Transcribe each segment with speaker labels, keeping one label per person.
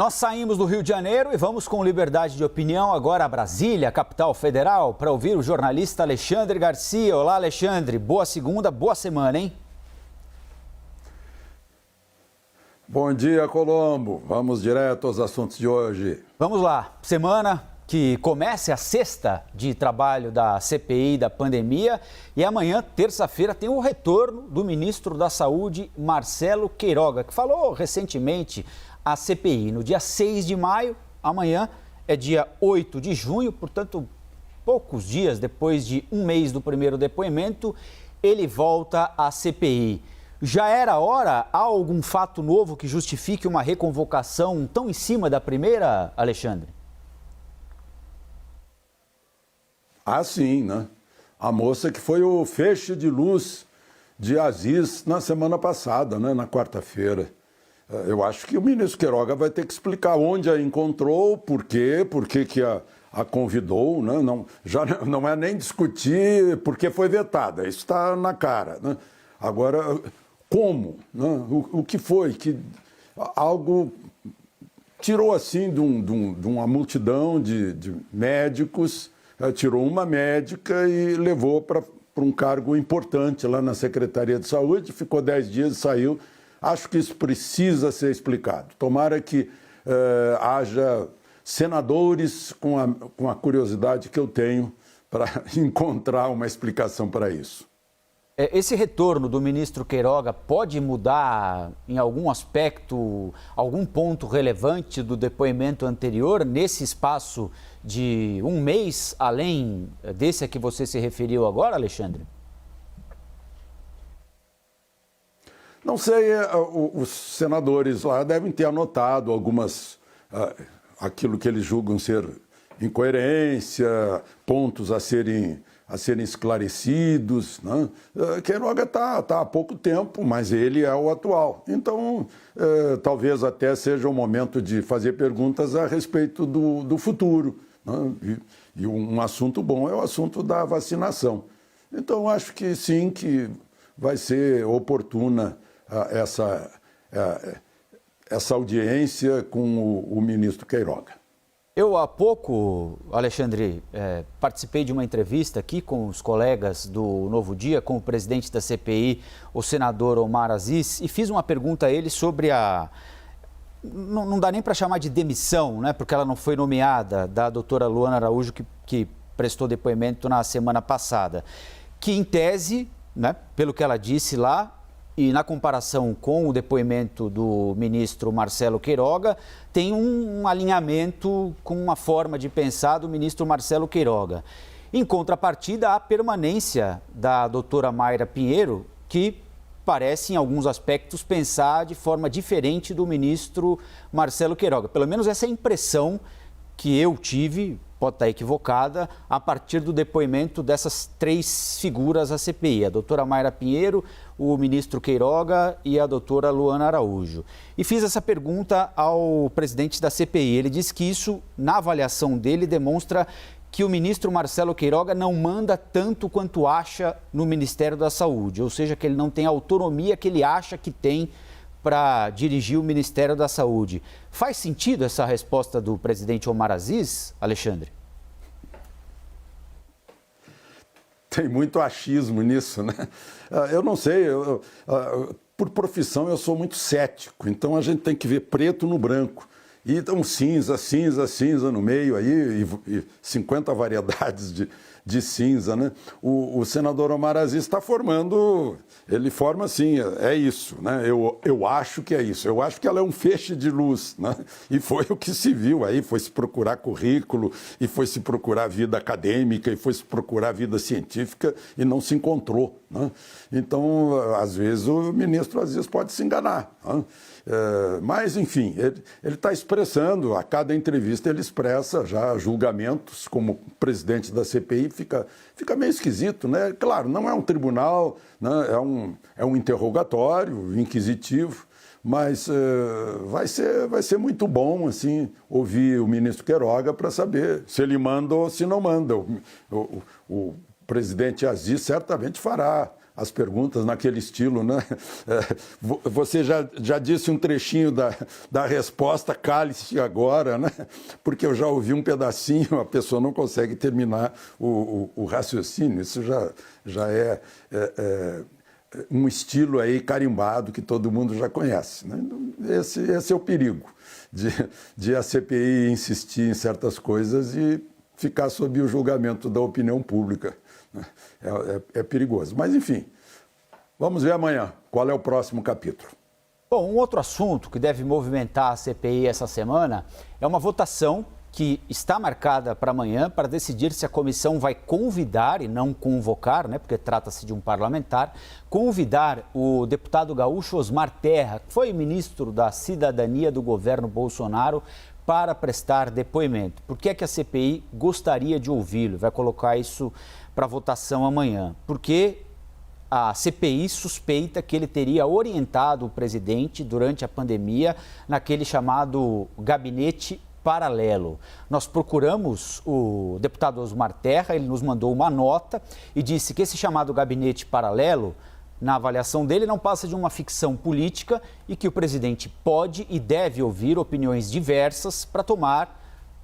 Speaker 1: Nós saímos do Rio de Janeiro e vamos com liberdade de opinião agora a Brasília, capital federal, para ouvir o jornalista Alexandre Garcia. Olá, Alexandre. Boa segunda, boa semana, hein?
Speaker 2: Bom dia, Colombo. Vamos direto aos assuntos de hoje.
Speaker 1: Vamos lá. Semana que começa a sexta de trabalho da CPI da pandemia e amanhã, terça-feira, tem o retorno do ministro da Saúde, Marcelo Queiroga, que falou recentemente à CPI. No dia 6 de maio, amanhã é dia 8 de junho, portanto, poucos dias depois de um mês do primeiro depoimento, ele volta à CPI. Já era hora? Há algum fato novo que justifique uma reconvocação tão em cima da primeira, Alexandre?
Speaker 2: Ah, sim, né? A moça que foi o feixe de luz de Aziz na semana passada, né? Na quarta-feira. Eu acho que o ministro Queiroga vai ter que explicar onde a encontrou, por quê que a convidou, né? Não, já não é nem discutir porque foi vetada, isso está na cara, né? Agora, como? Né? O que foi? Que algo tirou assim de uma multidão de médicos, tirou uma médica e levou para um cargo importante lá na Secretaria de Saúde, ficou 10 dias e saiu. Acho que isso precisa ser explicado. Tomara que haja senadores com a curiosidade que eu tenho para encontrar uma explicação para isso.
Speaker 1: Esse retorno do ministro Queiroga pode mudar em algum aspecto, algum ponto relevante do depoimento anterior, nesse espaço de um mês, além desse a que você se referiu agora, Alexandre?
Speaker 2: Não sei, os senadores lá devem ter anotado aquilo que eles julgam ser incoerência, pontos a serem esclarecidos, né? Queiroga está há pouco tempo, mas ele é o atual. Então, talvez até seja o momento de fazer perguntas a respeito do futuro, né? E um assunto bom é o assunto da vacinação. Então, acho que sim, que vai ser oportuna essa audiência com o ministro Queiroga.
Speaker 1: Eu, há pouco, Alexandre, participei de uma entrevista aqui com os colegas do Novo Dia, com o presidente da CPI, o senador Omar Aziz, e fiz uma pergunta a ele sobre não dá nem para chamar de demissão, né, porque ela não foi nomeada, da doutora Luana Araújo, que prestou depoimento na semana passada, que em tese, né, pelo que ela disse lá, e na comparação com o depoimento do ministro Marcelo Queiroga, tem um alinhamento com uma forma de pensar do ministro Marcelo Queiroga. Em contrapartida, a permanência da doutora Mayra Pinheiro, que parece, em alguns aspectos, pensar de forma diferente do ministro Marcelo Queiroga. Pelo menos essa é a impressão que eu tive, pode estar equivocada, a partir do depoimento dessas três figuras à CPI, a doutora Mayra Pinheiro, o ministro Queiroga e a doutora Luana Araújo. E fiz essa pergunta ao presidente da CPI. Ele disse que isso, na avaliação dele, demonstra que o ministro Marcelo Queiroga não manda tanto quanto acha no Ministério da Saúde, ou seja, que ele não tem a autonomia que ele acha que tem para dirigir o Ministério da Saúde. Faz sentido essa resposta do presidente Omar Aziz, Alexandre?
Speaker 2: Tem muito achismo nisso, né? Eu não sei, por profissão eu sou muito cético, então a gente tem que ver preto no branco. E então cinza, cinza, cinza no meio aí, e 50 variedades de cinza, né? O senador Omar Aziz está formando, ele forma assim, é isso, né? Eu acho que é isso, eu acho que ela é um feixe de luz, né? E foi o que se viu aí, foi se procurar currículo, e foi se procurar vida acadêmica, e foi se procurar vida científica, e não se encontrou, né? Então, às vezes, o ministro Aziz pode se enganar, né? Mas, enfim, ele está expressando, a cada entrevista ele expressa já julgamentos, como presidente da CPI, fica meio esquisito, né? Claro, não é um tribunal, né? É um interrogatório inquisitivo, mas vai ser muito bom, assim, ouvir o ministro Queiroga para saber se ele manda ou se não manda. O presidente Aziz certamente fará as perguntas naquele estilo, né? Você já disse um trechinho da resposta, cale-se agora, né? Porque eu já ouvi um pedacinho, a pessoa não consegue terminar o raciocínio. Isso já é um estilo aí carimbado que todo mundo já conhece, né? Esse é o perigo de a CPI insistir em certas coisas e ficar sob o julgamento da opinião pública. É perigoso. Mas, enfim, vamos ver amanhã qual é o próximo capítulo.
Speaker 1: Bom, um outro assunto que deve movimentar a CPI essa semana é uma votação que está marcada para amanhã para decidir se a comissão vai convidar, e não convocar, né, porque trata-se de um parlamentar, convidar o deputado gaúcho Osmar Terra, que foi ministro da Cidadania do governo Bolsonaro, para prestar depoimento. Por que é que a CPI gostaria de ouvi-lo? Vai colocar isso para votação amanhã. Porque a CPI suspeita que ele teria orientado o presidente durante a pandemia naquele chamado gabinete paralelo. Nós procuramos o deputado Osmar Terra, ele nos mandou uma nota e disse que esse chamado gabinete paralelo, na avaliação dele, não passa de uma ficção política e que o presidente pode e deve ouvir opiniões diversas para tomar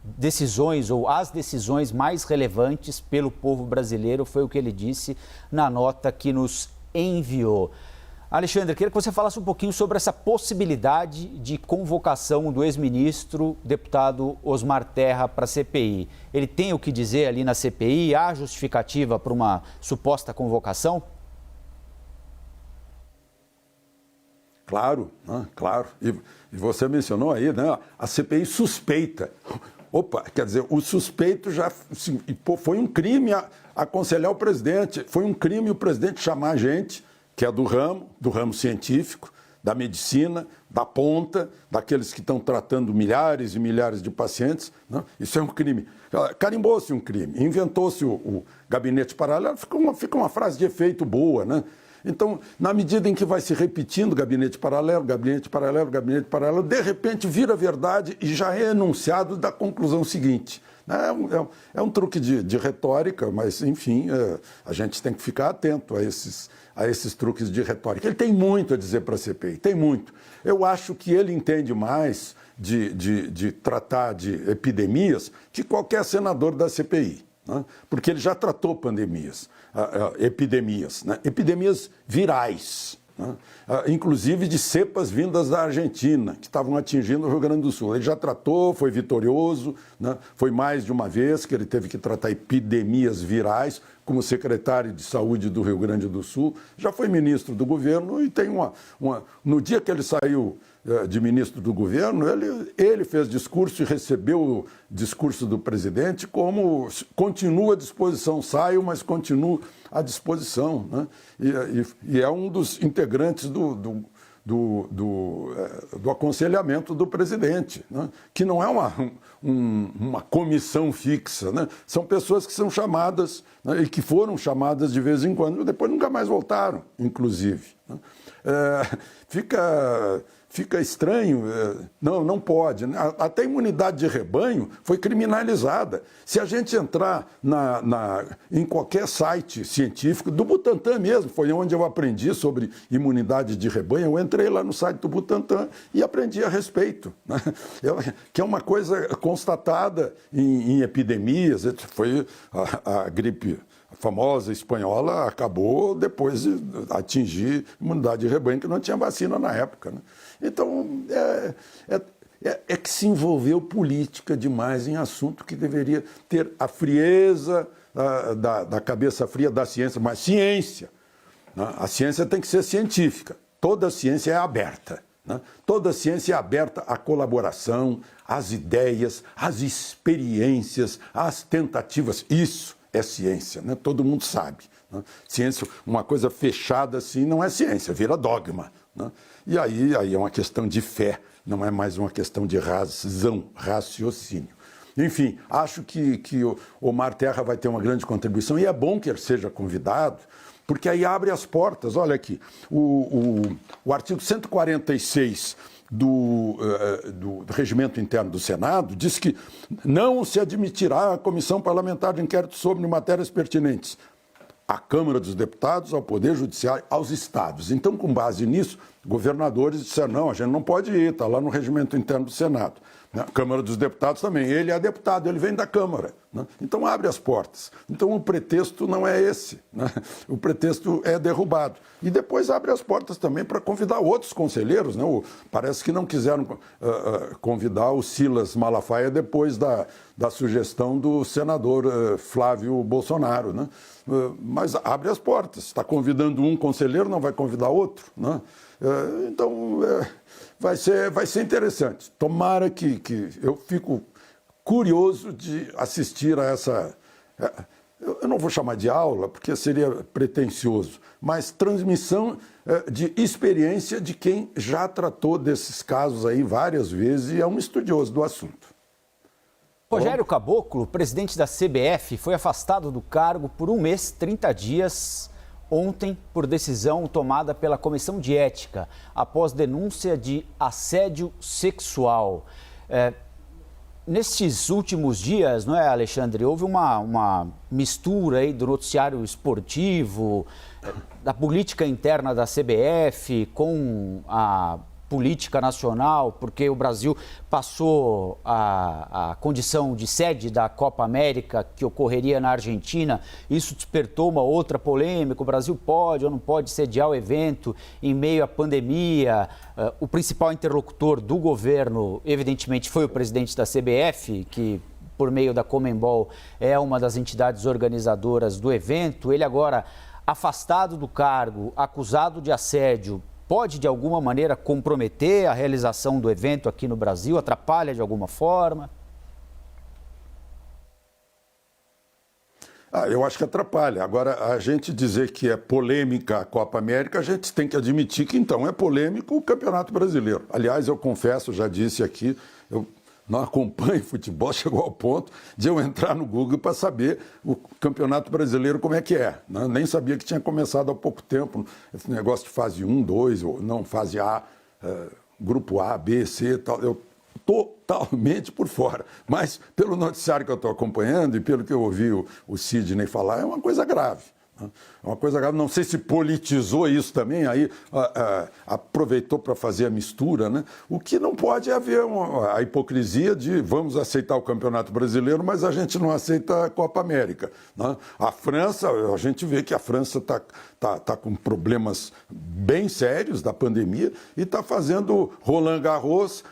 Speaker 1: decisões ou as decisões mais relevantes pelo povo brasileiro, foi o que ele disse na nota que nos enviou. Alexandre, queria que você falasse um pouquinho sobre essa possibilidade de convocação do ex-ministro, deputado Osmar Terra, para a CPI. Ele tem o que dizer ali na CPI? Há justificativa para uma suposta convocação?
Speaker 2: Claro, né? Claro. E você mencionou aí, né? A CPI suspeita. Opa, quer dizer, o suspeito já foi um crime aconselhar o presidente, foi um crime o presidente chamar a gente, que é do ramo científico, da medicina, da ponta, daqueles que estão tratando milhares e milhares de pacientes, né? Isso é um crime. Carimbou-se um crime, inventou-se o gabinete paralelo, fica uma frase de efeito boa, né? Então, na medida em que vai se repetindo gabinete paralelo, gabinete paralelo, gabinete paralelo, de repente vira verdade e já é enunciado da conclusão seguinte. É um truque de retórica, mas, enfim, a gente tem que ficar atento a esses truques de retórica. Ele tem muito a dizer para a CPI, tem muito. Eu acho que ele entende mais de tratar de epidemias que qualquer senador da CPI, né? Porque ele já tratou epidemias, né? Epidemias virais, né? Inclusive de cepas vindas da Argentina, que estavam atingindo o Rio Grande do Sul. Ele já tratou, foi vitorioso, né? Foi mais de uma vez que ele teve que tratar epidemias virais como secretário de Saúde do Rio Grande do Sul, já foi ministro do governo e tem no dia que ele saiu de ministro do governo, ele fez discurso e recebeu o discurso do presidente como continua à disposição, saio, mas continuo à disposição, né? E é um dos integrantes do aconselhamento do presidente, né? Que não é uma comissão fixa, né? São pessoas que são chamadas, né? E que foram chamadas de vez em quando, depois nunca mais voltaram, inclusive, né? Fica estranho, não pode, né? Até a imunidade de rebanho foi criminalizada. Se a gente entrar em qualquer site científico, do Butantan mesmo, foi onde eu aprendi sobre imunidade de rebanho, eu entrei lá no site do Butantan e aprendi a respeito, né? Que é uma coisa constatada em epidemias, foi a gripe famosa espanhola acabou depois de atingir imunidade de rebanho, que não tinha vacina na época, né? Então, é que se envolveu política demais em assunto que deveria ter a frieza da cabeça fria da ciência, mas ciência, né? A ciência tem que ser científica, toda ciência é aberta, né? Toda ciência é aberta à colaboração, às ideias, às experiências, às tentativas, isso é ciência, né? Todo mundo sabe, né? Ciência, uma coisa fechada assim, não é ciência, vira dogma, né? E aí é uma questão de fé, não é mais uma questão de razão, raciocínio. Enfim, acho que o Osmar Terra vai ter uma grande contribuição e é bom que ele seja convidado, porque aí abre as portas. Olha aqui, o artigo 146 do Regimento Interno do Senado diz que não se admitirá a Comissão Parlamentar de Inquérito sobre matérias pertinentes à Câmara dos Deputados, ao Poder Judiciário, aos estados. Então, com base nisso, governadores disseram, não, a gente não pode ir, está lá no regimento interno do Senado. A Câmara dos Deputados também, ele é deputado, ele vem da Câmara. Né? Então abre as portas. Então o pretexto não é esse, né? O pretexto é derrubado. E depois abre as portas também para convidar outros conselheiros. Né? Parece que não quiseram convidar o Silas Malafaia depois da sugestão do senador Flávio Bolsonaro. Né? Mas abre as portas. Está convidando um conselheiro, não vai convidar outro. Né? Então vai ser interessante. Tomara que eu fico curioso de assistir a essa, eu não vou chamar de aula, porque seria pretensioso, mas transmissão de experiência de quem já tratou desses casos aí várias vezes e é um estudioso do assunto.
Speaker 1: Rogério Caboclo, presidente da CBF, foi afastado do cargo por 1 mês, 30 dias, ontem, por decisão tomada pela Comissão de Ética, após denúncia de assédio sexual. Nestes últimos dias, não é, Alexandre, houve uma mistura aí do noticiário esportivo, da política interna da CBF com a política nacional, porque o Brasil passou a condição de sede da Copa América, que ocorreria na Argentina. Isso despertou uma outra polêmica. O Brasil pode ou não pode sediar o evento em meio à pandemia. O principal interlocutor do governo, evidentemente, foi o presidente da CBF, que, por meio da Conmebol, é uma das entidades organizadoras do evento. Ele agora, afastado do cargo, acusado de assédio, pode, de alguma maneira, comprometer a realização do evento aqui no Brasil? Atrapalha de alguma forma?
Speaker 2: Eu acho que atrapalha. Agora, a gente dizer que é polêmica a Copa América, a gente tem que admitir que, então, é polêmico o Campeonato Brasileiro. Aliás, eu confesso, já disse aqui, eu não acompanho futebol, chegou ao ponto de eu entrar no Google para saber o Campeonato Brasileiro como é que é. Né? Nem sabia que tinha começado há pouco tempo, esse negócio de fase 1, 2, ou não, fase A, grupo A, B, C, tal. Eu totalmente por fora. Mas pelo noticiário que eu estou acompanhando e pelo que eu ouvi o Sidney falar, é uma coisa grave. É uma coisa grave, não sei se politizou isso também, aí aproveitou para fazer a mistura, né? O que não pode é haver a hipocrisia de vamos aceitar o Campeonato Brasileiro, mas a gente não aceita a Copa América. Né? A França, a gente vê que a França está com problemas bem sérios da pandemia e está fazendo Roland Garros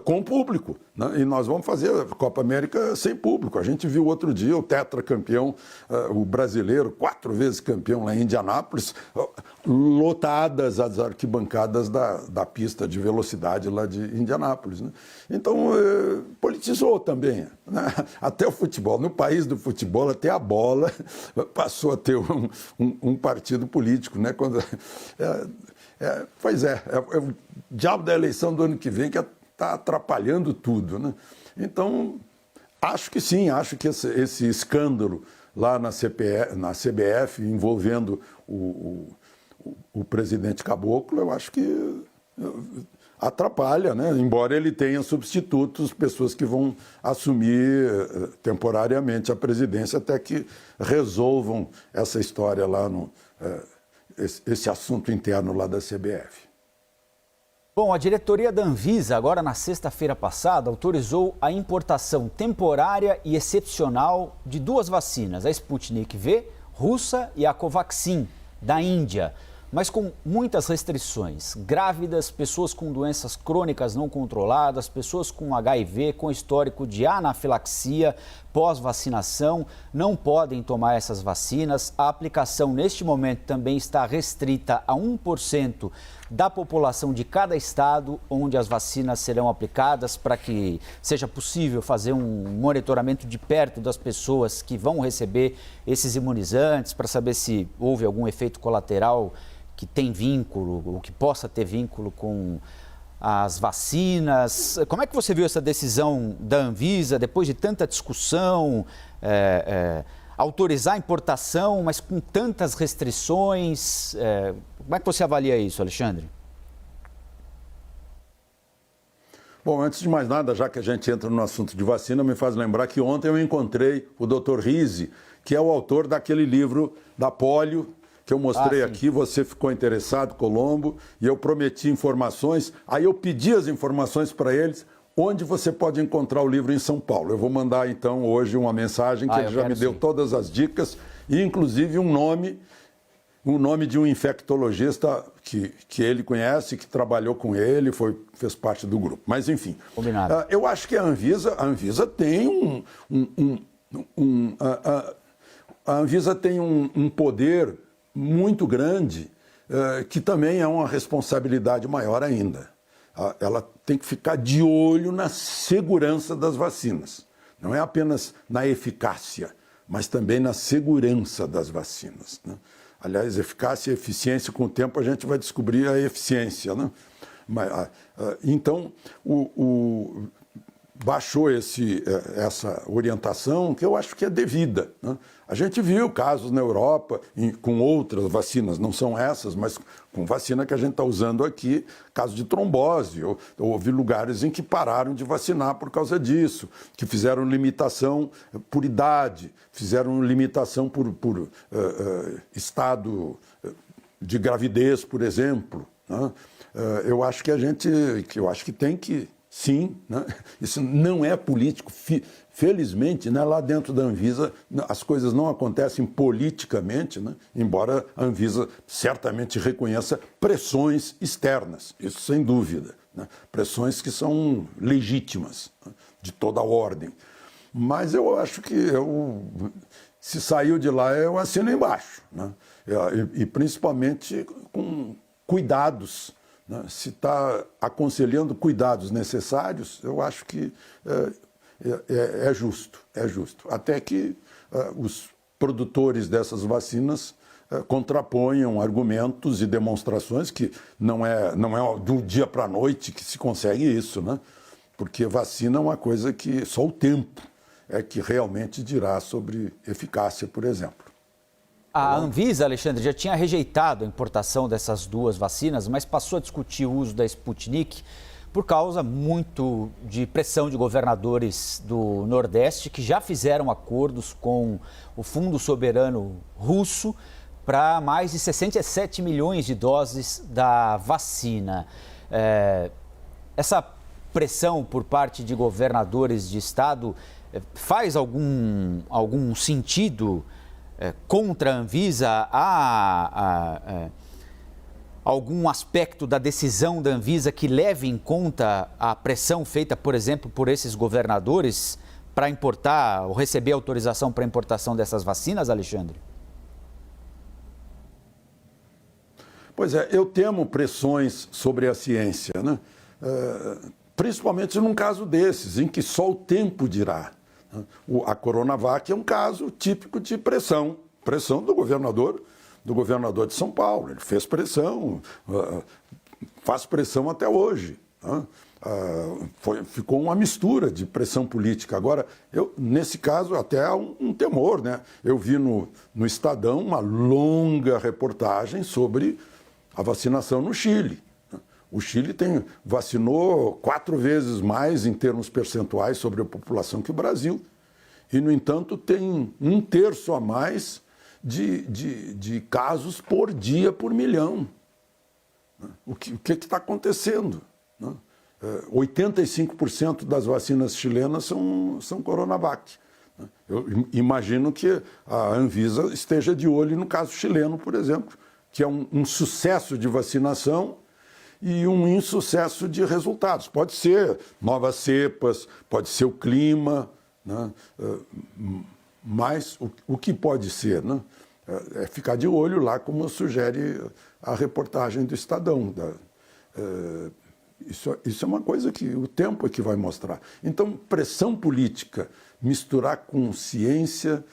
Speaker 2: com público. Né? E nós vamos fazer a Copa América sem público. A gente viu outro dia o tetracampeão, o brasileiro, 4 vezes campeão lá em Indianápolis, lotadas as arquibancadas da pista de velocidade lá de Indianápolis. Né? Então, politizou também. Né? Até o futebol. No país do futebol, até a bola passou a ter um partido político. Né? Pois é o diabo da eleição do ano que vem que está atrapalhando tudo. Né? Então, acho que sim, acho que esse escândalo lá na CBF envolvendo o presidente Caboclo, eu acho que atrapalha, né? Embora ele tenha substitutos, pessoas que vão assumir temporariamente a presidência até que resolvam essa história lá, esse assunto interno lá da CBF.
Speaker 1: Bom, a diretoria da Anvisa, agora na sexta-feira passada, autorizou a importação temporária e excepcional de 2 vacinas, a Sputnik V, russa, e a Covaxin, da Índia, mas com muitas restrições. Grávidas, pessoas com doenças crônicas não controladas, pessoas com HIV, com histórico de anafilaxia pós-vacinação, não podem tomar essas vacinas. A aplicação, neste momento, também está restrita a 1% da população de cada estado onde as vacinas serão aplicadas, para que seja possível fazer um monitoramento de perto das pessoas que vão receber esses imunizantes, para saber se houve algum efeito colateral que tem vínculo, ou que possa ter vínculo com as vacinas. Como é que você viu essa decisão da Anvisa, depois de tanta discussão, autorizar a importação, mas com tantas restrições? Como é que você avalia isso, Alexandre?
Speaker 2: Bom, antes de mais nada, já que a gente entra no assunto de vacina, me faz lembrar que ontem eu encontrei o Dr. Rizzi, que é o autor daquele livro da polio, que eu mostrei
Speaker 1: sim.
Speaker 2: aqui, você ficou interessado, Colombo, e eu prometi informações, aí eu pedi as informações para eles, onde você pode encontrar o livro em São Paulo. Eu vou mandar, então, hoje uma mensagem que ele já me deu todas as dicas, e inclusive um nome de um infectologista que ele conhece, que trabalhou com ele, fez parte do grupo. Mas, enfim, eu acho que a Anvisa tem a Anvisa tem um poder muito grande, que também é uma responsabilidade maior ainda. Ela tem que ficar de olho na segurança das vacinas. Não é apenas na eficácia, mas também na segurança das vacinas, né? Aliás, eficácia e eficiência, com o tempo a gente vai descobrir a eficiência, né? Então, baixou essa orientação, que eu acho que é devida, né? A gente viu casos na Europa com outras vacinas, não são essas, mas com vacina que a gente está usando aqui, caso de trombose. Houve lugares em que pararam de vacinar por causa disso, que fizeram limitação por idade, fizeram limitação por estado de gravidez, por exemplo, né? Eu acho que tem que... Sim, né? Isso não é político. Felizmente, né, lá dentro da Anvisa, as coisas não acontecem politicamente, né? Embora a Anvisa certamente reconheça pressões externas, isso sem dúvida, né? Pressões que são legítimas, né? De toda a ordem. Mas eu acho que se saiu de lá, eu assino embaixo, né? E principalmente com cuidados. Se está aconselhando cuidados necessários, eu acho que é justo. Até que os produtores dessas vacinas contraponham argumentos e demonstrações que não é do dia para a noite que se consegue isso, né? Porque vacina é uma coisa que só o tempo é que realmente dirá sobre eficácia, por exemplo.
Speaker 1: A Anvisa, Alexandre, já tinha rejeitado a importação dessas duas vacinas, mas passou a discutir o uso da Sputnik por causa muito de pressão de governadores do Nordeste que já fizeram acordos com o Fundo Soberano Russo para mais de 67 milhões de doses da vacina. Essa pressão por parte de governadores de estado faz algum sentido contra a Anvisa? Há algum aspecto da decisão da Anvisa que leve em conta a pressão feita, por exemplo, por esses governadores para importar ou receber autorização para importação dessas vacinas, Alexandre?
Speaker 2: Pois é, eu temo pressões sobre a ciência, né? Principalmente num caso desses, em que só o tempo dirá. A Coronavac é um caso típico de pressão do governador de São Paulo. Ele fez pressão, faz pressão até hoje, né? Ficou uma mistura de pressão política. Agora, nesse caso, até há um temor, né? Eu vi no Estadão uma longa reportagem sobre a vacinação no Chile. O Chile vacinou 4 vezes mais em termos percentuais sobre a população que o Brasil. E, no entanto, tem 1/3 a mais de casos por dia por milhão. O que está acontecendo? 85% das vacinas chilenas são Coronavac. Eu imagino que a Anvisa esteja de olho no caso chileno, por exemplo, que é um sucesso de vacinação e um insucesso de resultados. Pode ser novas cepas, pode ser o clima, né? Mas o que pode ser, né? É ficar de olho lá, como sugere a reportagem do Estadão. Isso é uma coisa que o tempo é que vai mostrar. Então, pressão política, misturar com ciência,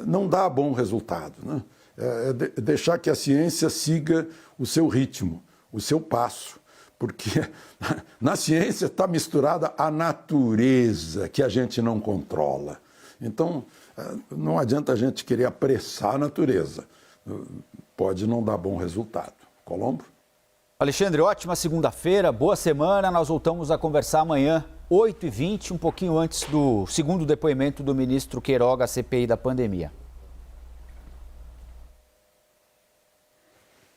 Speaker 2: não dá bom resultado, né? Deixar que a ciência siga o seu ritmo, o seu passo, porque na ciência está misturada a natureza, que a gente não controla. Então, não adianta a gente querer apressar a natureza, pode não dar bom resultado. Colombo?
Speaker 1: Alexandre, ótima segunda-feira, boa semana, nós voltamos a conversar amanhã. 8h20, um pouquinho antes do segundo depoimento do ministro Queiroga à CPI da pandemia.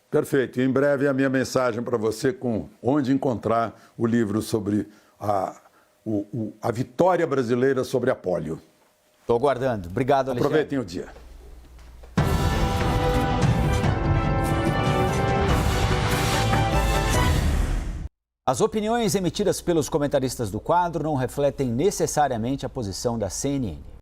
Speaker 2: Perfeito. E em breve a minha mensagem para você com onde encontrar o livro sobre a vitória brasileira sobre a polio.
Speaker 1: Estou aguardando. Obrigado, Alexandre.
Speaker 2: Aproveitem o dia.
Speaker 1: As opiniões emitidas pelos comentaristas do quadro não refletem necessariamente a posição da CNN.